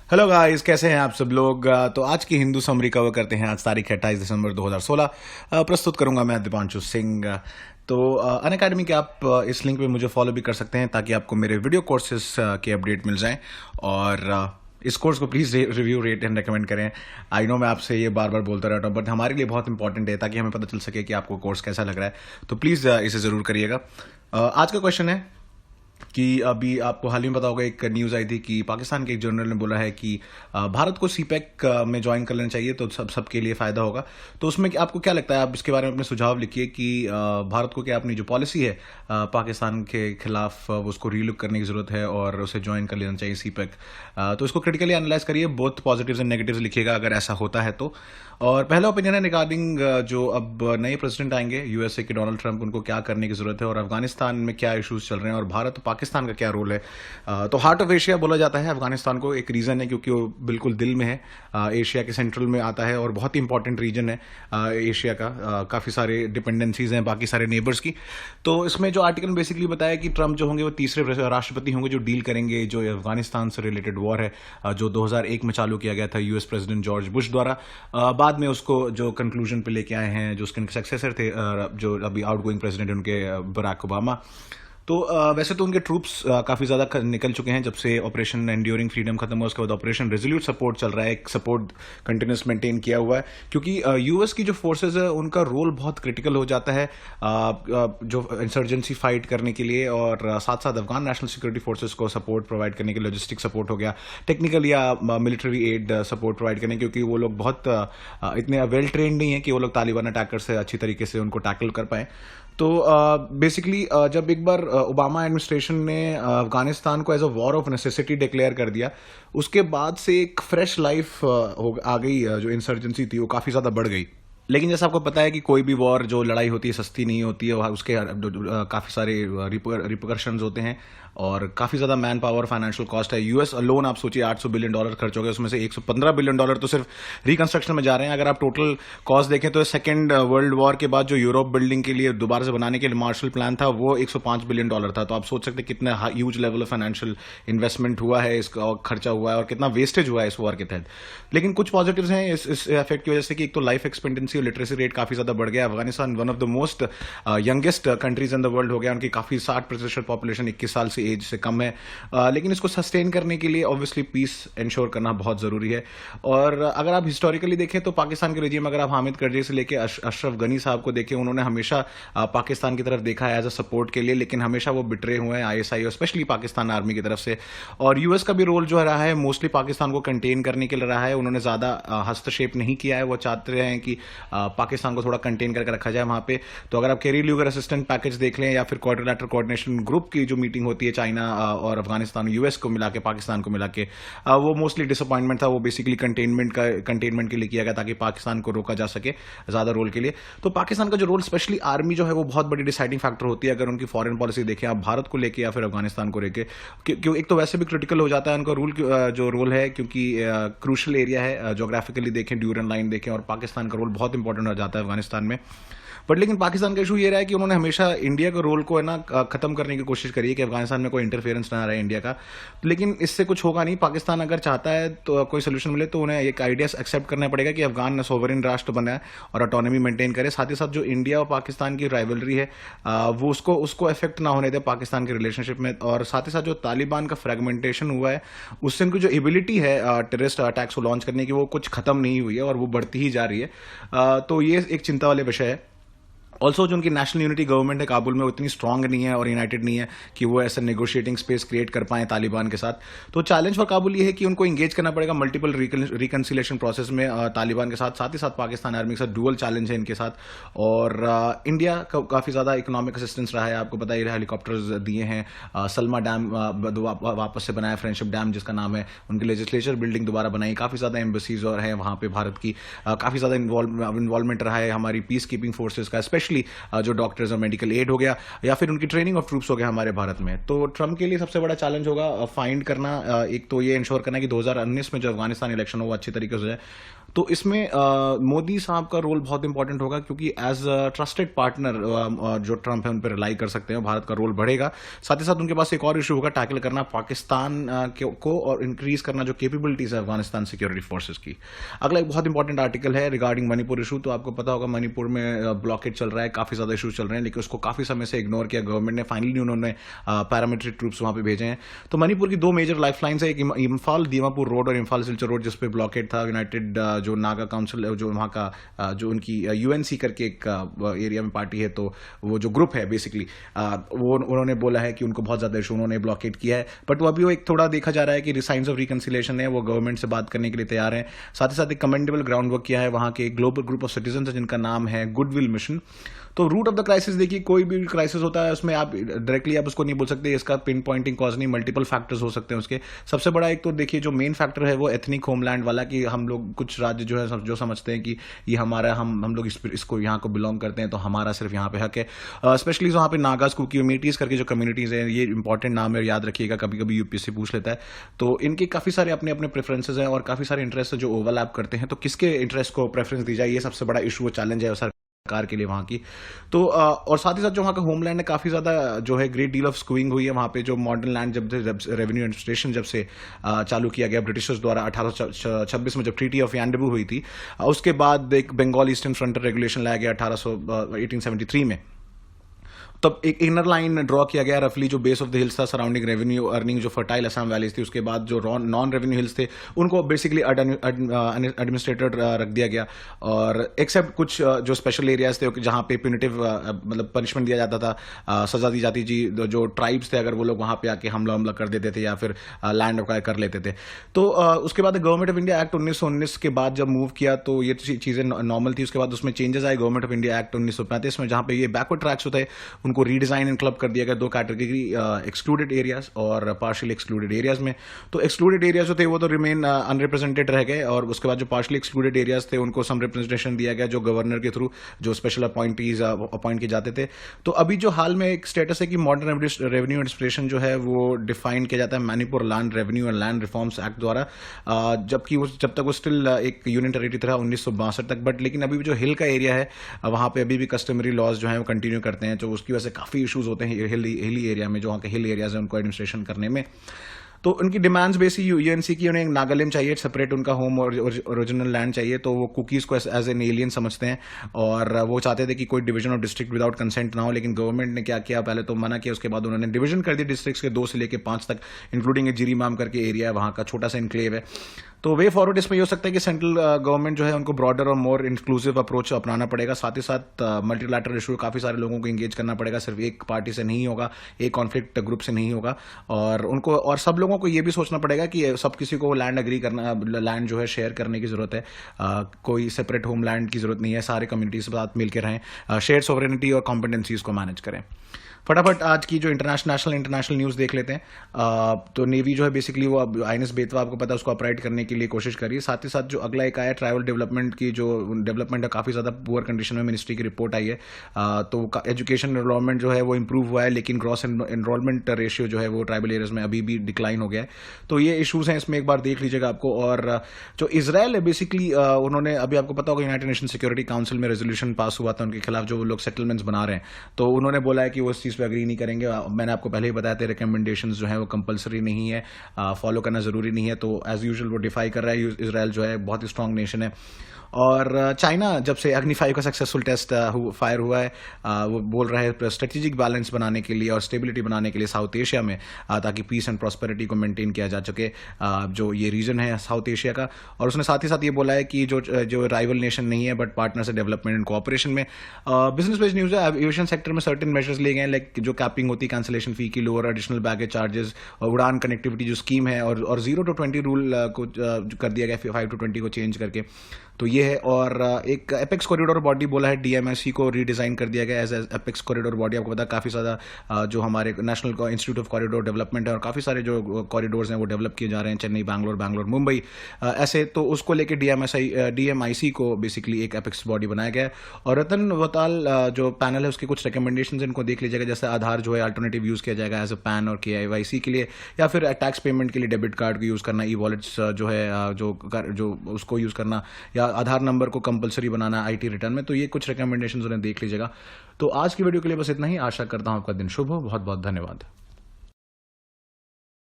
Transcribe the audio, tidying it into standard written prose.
Hello guys, कैसे हैं आप सब लोग। तो आज की हिंदू समरी कवर करते हैं। आज तारीख है 28 दिसंबर 2016। प्रस्तुत करूंगा मैं दीपांशु सिंह। तो अनअकैडमी के आप इस लिंक पे मुझे फॉलो भी कर सकते हैं ताकि आपको मेरे वीडियो कोर्सेज के अपडेट मिल जाएं। और इस कोर्स को please review rate and recommend करें। आई नो मैं आपसे ये बार बार बोलता रहता हूँ, बट हमारे लिए बहुत इंपॉर्टेंट है ताकि हमें पता चल सके कि आपको कोर्स कैसा लग रहा है। तो प्लीज़ इसे ज़रूर करिएगा। आज का क्वेश्चन है कि अभी आपको हाल ही में पता होगा, एक न्यूज़ आई थी कि पाकिस्तान के एक जर्नल ने बोला है कि भारत को सीपैक में ज्वाइन कर लेना चाहिए, तो सबके लिए फ़ायदा होगा। तो उसमें आपको क्या लगता है? आप इसके बारे में अपने सुझाव लिखिए कि भारत को क्या अपनी जो पॉलिसी है पाकिस्तान के खिलाफ उसको रीलुक करने की ज़रूरत है और उसे ज्वाइन कर लेना चाहिए सीपैक। तो इसको क्रिटिकली एनालाइज करिए, बोथ पॉजिटिव्स एंड नेगेटिव्स लिखिएगा अगर ऐसा होता है तो। और पहला ओपिनियन है रिगार्डिंग जो अब नए प्रेसिडेंट आएंगे यूएसए के, डोनाल्ड ट्रंप, उनको क्या करने की ज़रूरत है और अफगानिस्तान में क्या इश्यूज चल रहे हैं और भारत और पाकिस्तान का क्या रोल है। तो हार्ट ऑफ एशिया बोला जाता है अफगानिस्तान को। एक रीज़न है क्योंकि वो बिल्कुल दिल में है, एशिया के सेंट्रल में आता है और बहुत ही इंपॉर्टेंट रीजन है एशिया का। काफ़ी सारे डिपेंडेंसीज हैं बाकी सारे नेबर्स की। तो इसमें जो आर्टिकल बेसिकली बताया कि ट्रंप जो होंगे वो तीसरे राष्ट्रपति होंगे जो डील करेंगे जो अफगानिस्तान से रिलेटेड वॉर है, जो 2001 में चालू किया गया था यूएस प्रेसिडेंट जॉर्ज बुश द्वारा। बाद में उसको जो कंक्लूजन पे लेके आए हैं जो उसके सक्सेसर थे, जो अभी आउटगोइंग प्रेसिडेंट उनके बराक ओबामा। तो वैसे तो उनके ट्रूप्स काफ़ी ज़्यादा निकल चुके हैं जब से ऑपरेशन एंड्योरिंग फ्रीडम खत्म हुआ। उसके बाद ऑपरेशन रेजोल्यूट सपोर्ट चल रहा है, एक सपोर्ट कंटिन्यूस मेंटेन किया हुआ है क्योंकि यूएस की जो फोर्सेज है उनका रोल बहुत क्रिटिकल हो जाता है जो इंसर्जेंसी फाइट करने के लिए, और साथ साथ अफगान नेशनल सिक्योरिटी फोर्सेज को सपोर्ट प्रोवाइड करने के लिए, लॉजिस्टिक सपोर्ट हो गया, टेक्निकल या मिलिट्री एड सपोर्ट प्रोवाइड करने, क्योंकि वो लोग बहुत इतने वेल ट्रेंड नहीं है कि वो लोग तालिबान अटैकर से अच्छी तरीके से उनको टैकल कर पाए। तो बेसिकली जब एक बार ओबामा एडमिनिस्ट्रेशन ने अफगानिस्तान को as a war of necessity declare कर दिया, उसके बाद से एक फ्रेश लाइफ आ गई। जो इंसर्जेंसी थी वो काफ़ी ज़्यादा बढ़ गई। लेकिन जैसा आपको पता है कि कोई भी वॉर जो लड़ाई होती है सस्ती नहीं होती है, उसके काफ़ी सारे रिपरकशंस होते हैं और काफ़ी ज़्यादा मैन पावर, फाइनेंशियल कॉस्ट है। यूएस अलोन आप सोचिए $800 बिलियन खर्च हो गए, उसमें से $115 बिलियन तो सिर्फ रिकंस्ट्रक्शन में जा रहे हैं। अगर आप टोटल कॉस्ट देखें तो सेकेंड वर्ल्ड वॉर के बाद जो यूरोप बिल्डिंग के लिए दोबारा से बनाने के लिए मार्शल प्लान था वो $105 बिलियन था। तो आप सोच सकते हैं कितना huge level of financial investment हुआ है, इसका खर्चा हुआ है और कितना वेस्टेज हुआ है इस वॉर के तहत। लेकिन कुछ पॉजिटिव्स हैं इस इफेक्ट की वजह से कि एक तो लाइफ एक्सपेक्टेंसी और लिटरेसी रेट काफ़ी ज़्यादा बढ़ गया। Afghanistan one of the most youngest countries in the world हो गया। उनकी काफ़ी 60% पॉपुलेशन 21 साल से एज से कम है। लेकिन इसको सस्टेन करने के लिए ऑब्वियसली पीस इंश्योर करना बहुत ज़रूरी है। और अगर आप हिस्टोरिकली देखें तो पाकिस्तान के रेजिम, अगर आप हामिद करज़ई से लेकर अशरफ गनी साहब को देखें, उन्होंने हमेशा पाकिस्तान की तरफ देखा है एज अ सपोर्ट के लिए, लेकिन हमेशा वो बिटरे हुए हैं आईएसआई और स्पेशली पाकिस्तान आर्मी की तरफ से। और यूएस का भी रोल जो रहा है मोस्टली पाकिस्तान को कंटेन करने के लिए रहा है। उन्होंने ज़्यादा हस्तक्षेप नहीं किया है। वो चाहते हैं कि पाकिस्तान को थोड़ा कंटेन करके रखा जाए वहाँ पे। तो अगर आप कैरी ल्यूगर असिस्टेंट पैकेज देख लें या फिर क्वाड्रिलेटरल कोऑर्डिनेशन ग्रुप की जो मीटिंग होती है चाइना और अफगानिस्तान, यूएस को मिला के, पाकिस्तान को मिला के, वो मोस्टली डिसअपॉइंटमेंट था। वो बेसिकली कंटेनमेंट के लिए किया गया ताकि पाकिस्तान को रोका जा सके ज़्यादा रोल के लिए। तो पाकिस्तान का जो रोल, स्पेशली आर्मी जो है, वो बहुत बड़ी डिसाइडिंग फैक्टर होती है अगर उनकी फॉरेन पॉलिसी देखें आप, भारत को लेके या फिर अफगानिस्तान को लेके। क्यों एक तो वैसे भी क्रिटिकल हो जाता है उनका रूल जो रोल है, क्योंकि क्रूशल एरिया है, जोग्राफिकली देखें, ड्यूरन लाइन देखें, और पाकिस्तान का रोल बहुत इंपॉर्टेंट हो जाता है अफगानिस्तान में। बट लेकिन पाकिस्तान का इशू ये रहा है कि उन्होंने हमेशा इंडिया के रोल को है ना खत्म करने की कोशिश करी है कि अफगानिस्तान में कोई इंटरफेरेंस ना रहे इंडिया का। लेकिन इससे कुछ होगा नहीं। पाकिस्तान अगर चाहता है तो कोई सोल्यूशन मिले तो उन्हें एक आइडिया एक्सेप्ट करना पड़ेगा कि अफगान सोवरेन राष्ट्र बना है और ऑटोनॉमी मेंटेन करे। साथ ही साथ जो इंडिया और पाकिस्तान की राइवलरी है वो उसको इफेक्ट ना होने दे पाकिस्तान के रिलेशनशिप में। और साथ ही साथ जो तालिबान का फ्रेगमेंटेशन हुआ है उससे उनकी जो एबिलिटी है टेररिस्ट अटैक्स को लॉन्च करने की, वो कुछ खत्म नहीं हुई है और वो बढ़ती ही जा रही है। तो ये एक चिंता वाले विषय है। ऑल्सो जो उनकी नेशनल यूनिटी गवर्नमेंट है काबुल में, वो इतनी स्ट्रांग नहीं है और यूनाइटेड नहीं है कि वो ऐसा नेगोशिएटिंग स्पेस क्रिएट कर पाए तालिबान के साथ। तो चैलेंज फॉर काबुल ये है कि उनको इंगेज करना पड़ेगा मल्टीपल रिकन्सिलेशन प्रोसेस में तालिबान के साथ ही साथ पाकिस्तान आर्मी के साथ डुअल चैलेंज है इनके साथ। और इंडिया का काफ़ी ज़्यादा इकोनॉमिक असिस्टेंस रहा है, आपको पता ही, हेलीकॉप्टर्स दिए हैं, सलमा डैम वापस से बनाया, फ्रेंडशिप डैम जिसका नाम है, उनकी लेजिस्लेचर बिल्डिंग दोबारा बनाई, काफ़ी ज़्यादा एम्बेसीज और है वहाँ पे भारत की, काफ़ी ज़्यादा इन्वॉल्वमेंट रहा है हमारी पीस कीपिंग फोर्सेज का, स्पेशली जो डॉक्टर्स और मेडिकल एड हो गया या फिर उनकी ट्रेनिंग ऑफ ट्रूप्स हो गया हमारे भारत में। तो ट्रम्प के लिए सबसे बड़ा चैलेंज होगा फाइंड करना, एक तो ये इंश्योर करना कि 2019 में जो अफगानिस्तान इलेक्शन हो वो अच्छी तरीके से हो जाए। तो इसमें मोदी साहब का रोल बहुत इंपॉर्टेंट होगा, क्योंकि एज अ ट्रस्टेड पार्टनर जो ट्रंप है उन पर रिलाई कर सकते हैं, भारत का रोल बढ़ेगा। साथ ही साथ उनके पास एक और इशू होगा टैकल करना, पाकिस्तान को और इंक्रीज करना जो कैपेबिलिटीज है अफगानिस्तान सिक्योरिटी फोर्सेस की। अगला एक बहुत इंपॉर्टेंट आर्टिकल है रिगार्डिंग मणिपुर इशू। तो आपको पता होगा मणिपुर में ब्लॉकेट चल रहा है, काफी ज्यादा इशू चल रहे हैं, लेकिन उसको काफी समय से इग्नोर किया गवर्नमेंट ने। फाइनली उन्होंने पैरामिलिट्री ट्रूप्स वहां पे भेजे हैं। तो मणिपुर की दो मेजर लाइफलाइंस है, एक इम्फाल दीमापुर रोड और इम्फाल सिलचर रोड, जिसपे ब्लॉकेट था। यूनाइटेड जो नागा काउंसिल जो वहां का जो उनकी यूएनसी करके एक एरिया में पार्टी है, तो वो जो ग्रुप है बेसिकली वो उन्होंने बोला है कि उनको बहुत ज्यादा इशू, उन्होंने ब्लॉकेट किया है। बट वो अभी वो एक थोड़ा देखा जा रहा है कि साइंस ऑफ रिकंसिलेशन है, वो गवर्नमेंट से बात करने के लिए तैयार है। साथ ही साथ एक कमेंडेबल ग्राउंड वर्क किया है वहां के ग्लोबल ग्रुप ऑफ सिटीजन जिनका नाम है गुडविल मिशन। तो रूट ऑफ द क्राइसिस देखिए, कोई भी क्राइसिस होता है उसमें आप डायरेक्टली आप उसको नहीं बोल सकते इसका पिन पॉइंटिंग कॉज नहीं, मल्टीपल फैक्टर्स हो सकते हैं उसके। सबसे बड़ा एक तो देखिए जो मेन फैक्टर है वो एथनिक होमलैंड वाला, कि हम लोग कुछ राज्य जो है जो समझते हैं कि ये हमारा, हम लोग इसको यहाँ को बिलोंग करते हैं, तो हमारा सिर्फ यहाँ पे हक है। स्पेशली वहाँ पे नागाज कुकीमीटीज करके जो कम्युनिटीज हैं, ये इंपॉर्टेंट नाम है, याद रखिएगा, कभी कभी यूपीएससी पूछ लेता है। तो इनके काफी सारे अपने अपने प्रेफरेंसेज हैं और काफी सारे इंटरेस्ट जो ओवरलैप करते हैं, तो किसके इंटरेस्ट को प्रेफरेंस दी जाए, ये सबसे बड़ा इशू वो चैलेंज है सरकार के लिए वहां की। तो और साथ ही साथ जो वहां का होमलैंड है, काफी ज्यादा जो है ग्रेट डील ऑफ स्क्यूइंग हुई है वहां पे। जो मॉडर्न लैंड जब रेवेन्यू एडमिनिस्ट्रेशन जब से चालू किया गया ब्रिटिशर्स द्वारा 1826 में जब ट्रीटी ऑफ यानडेबू हुई थी, उसके बाद एक बंगाल ईस्टर्न फ्रंटियर रेगुलेशन लाया गया 1873 में। तब एक इनर लाइन ड्रॉ किया गया रफली, जो बेस ऑफ द हिल्स था सराउंडिंग रेवेन्यू अर्निंग जो फर्टाइल असम वैलीज थी। उसके बाद जो नॉन रेवेन्यू हिल्स थे उनको बेसिकली एडमिनिस्ट्रेटेड रख दिया गया, और एक्सेप्ट कुछ जो स्पेशल एरियाज थे जहां पे प्यूनिटिव मतलब पनिशमेंट दिया जाता था, सजा दी जाती थी। जो ट्राइब्स थे अगर वो लोग वहां पे आके हमला कर देते थे या फिर लैंड एक्वायर कर लेते थे। तो उसके बाद गवर्नमेंट ऑफ इंडिया एक्ट 1919 के बाद जब मूव किया तो ये चीजें नॉर्मल थी। उसके बाद उसमें चेंजेस आए गवर्नमेंट ऑफ इंडिया एक्ट 1935 में, जहां पे ये बैकवर्ड ट्रैक्स होते हैं उनको रीडिजाइन एंड क्लब कर दिया गया दो कैटेगरी, एक्सक्लूडेड एरियाज और पार्शियली एक्सक्लूडेड एरियाज में। तो एक्सक्लूडेड एरियाज जो थे वो तो रिमेन अनरिप्रेजेंटेड रह गए, और उसके बाद जो पार्शियली एक्सक्लूडेड एरियाज थे उनको सम रिप्रेजेंटेशन दिया गया जो गवर्नर के थ्रू जो स्पेशल अपॉइंटीज अपॉइंट किए जाते थे। तो अभी जो हाल में एक स्टेटस है कि मॉडर्न रेवेन्यू एडमिनिस्ट्रेशन जो है वो डिफाइन किया जाता है Manipur land revenue and land reforms act द्वारा, जबकि जब तक वो स्टिल एक यूनियन टेरिटरी था 1962 तक। बट लेकिन अभी भी जो हिल का एरिया है वहां पे अभी भी कस्टमरी लॉज जो है वो कंटिन्यू करते हैं, तो उसकी वजह से काफी इश्यूज होते हैं हिली एरिया में, जो वहाँ के हिल एरियाज हैं उनको एडमिनिस्ट्रेशन करने में। तो उनकी डिमांड्स बेसिक यूएनसी की, उन्हें नागालैंड चाहिए सेपरेट, उनका होम और ओरिजिनल लैंड चाहिए। तो वो कुकीज को एज एन एलियन समझते हैं, और वो चाहते थे कि कोई division of district without consent ना हो। लेकिन गवर्नमेंट ने क्या किया, पहले तो मना किया, उसके बाद उन्होंने डिवीजन कर दी डिस्ट्रिक्ट्स के 2 से लेकर 5 तक, इंक्लूडिंग जिरीमाम करके एरिया वहाँ का छोटा सा इनक्लेव है। तो वे फॉरवर्ड इसमें ये हो सकता है कि सेंट्रल गवर्नमेंट जो है उनको ब्रॉडर और मोर इंक्लूसिव अप्रोच अपनाना पड़ेगा। साथ ही साथ मल्टीलैटरल इशू काफी सारे लोगों को एंगेज करना पड़ेगा, सिर्फ एक पार्टी से नहीं होगा, एक कॉन्फ्लिक्ट ग्रुप से नहीं होगा, और उनको और सब लोगों को ये भी सोचना पड़ेगा कि सब किसी को लैंड एग्री करना, लैंड जो है शेयर करने की जरूरत है। कोई सेपरेट होम लैंड की जरूरत नहीं है, सारे कम्युनिटी के साथ मिलकर रहें, शेयर सोवरेनिटी और कॉम्पिटेंसीज को मैनेज करें। फटाफट आज की जो इंटरनेशनल न्यूज देख लेते हैं। तो नेवी जो है बेसिकली वो आईएनएस बेतवा, आपको पता है, उसको अपराइट करने के लिए कोशिश करी। साथ ही साथ जो अगला एक आया ट्राइबल डेवलपमेंट की, जो डेवलपमेंट है काफी ज्यादा पुअर कंडीशन में, मिनिस्ट्री की रिपोर्ट आई है। तो एजुकेशन एनरोलमेंट जो है वो इंप्रूव हुआ है, लेकिन ग्रॉस एनरोलमेंट रेशियो जो है वो ट्राइबल एरियाज में अभी भी डिक्लाइन हो गया है। तो ये इशूज हैं, इसमें एक बार देख लीजिएगा आपको। और जो इसराइल है बेसिकली उन्होंने अभी, आपको पता होगा, यूनाइटेड नेशन सिक्योरिटी काउंसिल में रेजोल्यूशन पास हुआ था उनके खिलाफ, जो लोग सेटलमेंट्स बना रहे हैं। तो उन्होंने बोला है कि वो इस चीज पर अग्री नहीं करेंगे। मैंने आपको पहले ही बताया था रिकमेंडेशंस जो है वो कंपलसरी नहीं है, फॉलो करना जरूरी नहीं है। तो एज यूजुअल वो डिफाई कर रहा है। इजराइल जो है बहुत ही स्ट्रांग नेशन है। और चाइना जब से अग्नि 5 का सक्सेसफुल टेस्ट फायर हुआ है, वो बोल रहा है स्ट्रेटेजिक बैलेंस बनाने के लिए और स्टेबिलिटी बनाने के लिए साउथ एशिया में, ताकि पीस एंड प्रॉस्पेरिटी को मेंटेन किया जा सके, जो ये रीजन है साउथ एशिया का। और उसने साथ ही साथ ये बोला है कि जो राइवल नेशन नहीं है बट पार्टनर से डेवलपमेंट एंड कोऑपरेशन में। बिजनेस बेस्ड न्यूज है, एविएशन सेक्टर में सर्टेन मेजर्स लिए गए हैं, लाइक जो कैपिंग होती है कैंसिलेशन फी की, लोअर एडिशनल बैगेज चार्जेस, उड़ान कनेक्टिविटी जो स्कीम है, और 0 to 20 रूल को कर दिया गया, 5 to 20 को चेंज करके। तो ये है। और एक एपेक्स कॉरिडोर बॉडी बोला है, डीएमएससी को रीडिजाइन कर दिया गया एज एपेक्स कॉरिडोर बॉडी। आपको पता है काफी ज्यादा जो हमारे national institute of corridor development है और काफी सारे जो कॉरिडोर्स हैं वो डेवलप किए जा रहे हैं, चेन्नई बैंगलोर मुंबई, ऐसे। तो उसको लेके डीएमआईसी को बेसिकली एक एपेक्स बॉडी बनाया गया है। और रतन वताल जो पैनल है उसके कुछ रिकमेंडेशंस इनको देख लीजिएगा, जैसे आधार जो है अल्टरनेटिव यूज़ किया जाएगा एज अ पैन और केआईवाईसी के लिए, या फिर टैक्स पेमेंट के लिए डेबिट कार्ड को यूज़ करना, ई वॉलेट्स जो है जो उसको यूज़ करना, या आधार नंबर को कंपलसरी बनाना आईटी रिटर्न में। तो ये कुछ रिकमेंडेशंस उन्हें देख लीजिएगा। तो आज की वीडियो के लिए बस इतना ही। आशा करता हूँ आपका दिन शुभ हो। बहुत बहुत धन्यवाद।